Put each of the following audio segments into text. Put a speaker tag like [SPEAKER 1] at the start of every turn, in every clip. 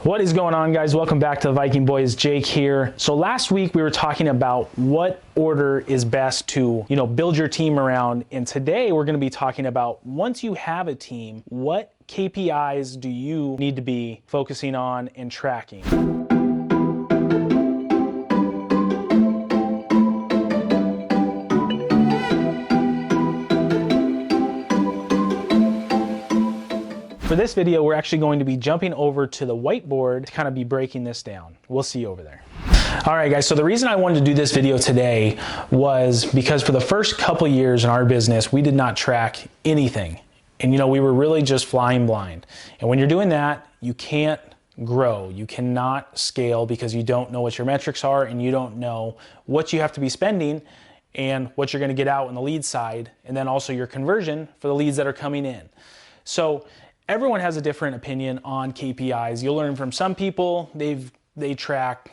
[SPEAKER 1] What is going on, guys? Welcome back to the Viking Boys. Jake here. So last week we were talking about what order is best to, build your team around. And today we're going to be talking about, once you have a team, what KPIs do you need to be focusing on and tracking? For this video, we're actually going to be jumping over to the whiteboard to kind of be breaking this down. We'll see you over there. All right, guys, so the reason I wanted to do this video today was because for the first couple years in our business, we did not track anything. And we were really just flying blind. And when you're doing that, you can't grow. You cannot scale because you don't know what your metrics are and you don't know what you have to be spending and what you're going to get out on the lead side, and then also your conversion for the leads that are coming in. So everyone has a different opinion on KPIs. You'll learn from some people, they track,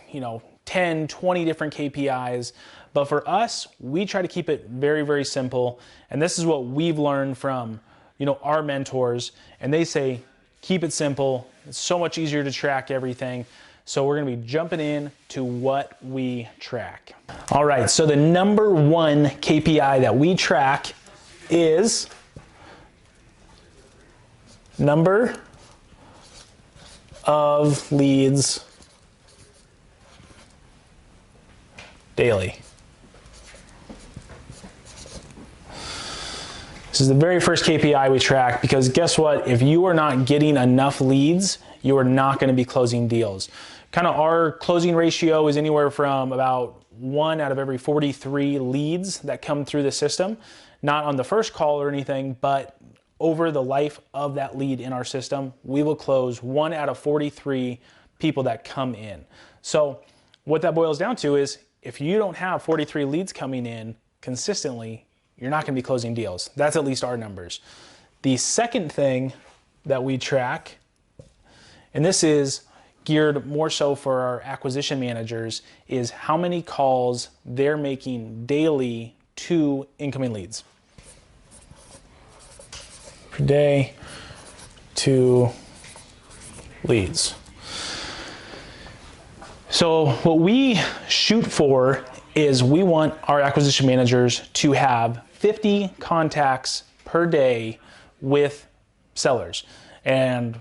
[SPEAKER 1] 10, 20 different KPIs. But for us, we try to keep it very, very simple. And this is what we've learned from, our mentors. And they say, keep it simple. It's so much easier to track everything. So we're gonna be jumping in to what we track. All right, so the number one KPI that we track is number of leads daily. This is the very first KPI we track because guess what? If you are not getting enough leads, you are not going to be closing deals. Kind of our closing ratio is anywhere from about 1 out of every 43 leads that come through the system. Not on the first call or anything, but over the life of that lead in our system, we will close 1 out of 43 people that come in. So what that boils down to is if you don't have 43 leads coming in consistently, you're not going to be closing deals. That's at least our numbers. The second thing that we track, and this is geared more so for our acquisition managers, is how many calls they're making daily to incoming leads. Per day to leads. So what we shoot for is we want our acquisition managers to have 50 contacts per day with sellers. And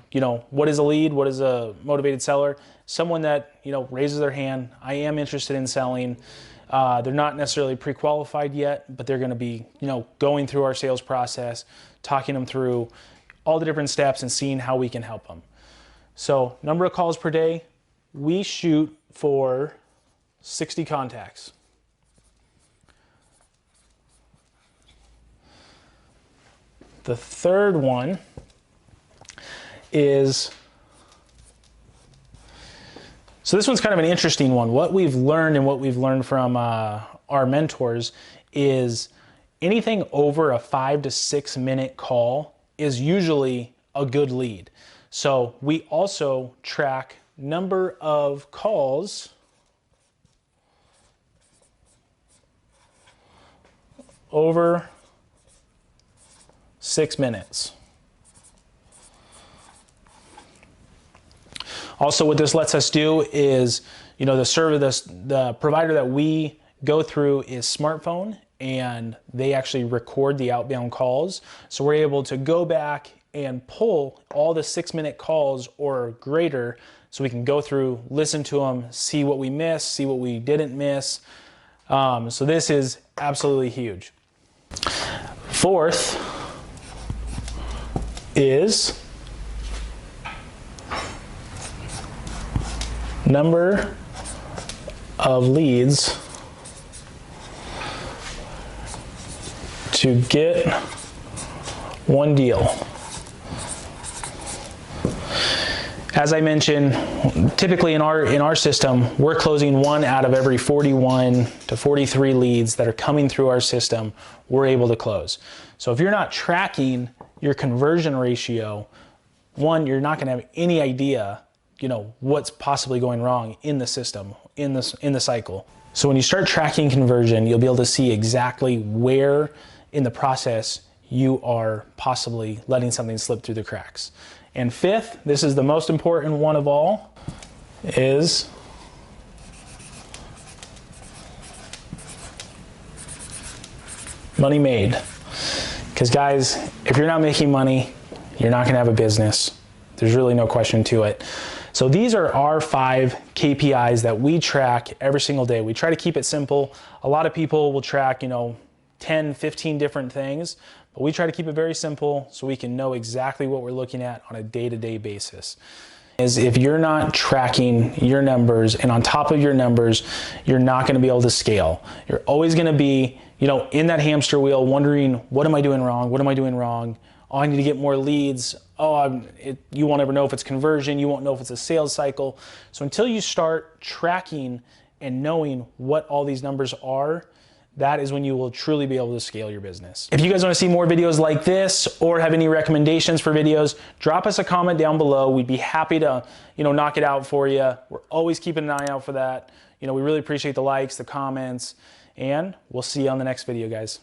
[SPEAKER 1] what is a lead? What is a motivated seller? Someone that raises their hand. I am interested in selling. They're not necessarily pre-qualified yet, but they're going to be going through our sales process, talking them through all the different steps and seeing how we can help them. So number of calls per day, we shoot for 60 contacts. The third one is, so this one's kind of an interesting one. What we've learned and what we've learned from our mentors is anything over a 5 to 6 minute call is usually a good lead. So we also track number of calls over 6 minutes. Also, what this lets us do is, the provider that we go through is smartphone, and they actually record the outbound calls. So we're able to go back and pull all the 6 minute calls or greater so we can go through, listen to them, see what we missed, see what we didn't miss. So this is absolutely huge. Fourth is number of leads to get one deal. As I mentioned, typically in our system, we're closing 1 out of every 41 to 43 leads that are coming through our system, we're able to close. So if you're not tracking your conversion ratio, one, you're not going to have any idea what's possibly going wrong in the system, in the cycle. So when you start tracking conversion, you'll be able to see exactly where in the process you are possibly letting something slip through the cracks. And fifth, this is the most important one of all, is money made. Because guys, if you're not making money, you're not gonna have a business. There's really no question to it. So these are our 5 KPIs that we track every single day. We try to keep it simple. A lot of people will track, 10, 15 different things, but we try to keep it very simple so we can know exactly what we're looking at on a day-to-day basis. Is if you're not tracking your numbers and on top of your numbers, you're not gonna be able to scale. You're always gonna be, in that hamster wheel wondering, what am I doing wrong? What am I doing wrong? Oh, I need to get more leads. Oh, you won't ever know if it's conversion. You won't know if it's a sales cycle. So until you start tracking and knowing what all these numbers are, that is when you will truly be able to scale your business. If you guys want to see more videos like this or have any recommendations for videos, drop us a comment down below. We'd be happy to, knock it out for you. We're always keeping an eye out for that. We really appreciate the likes, the comments, and we'll see you on the next video, guys.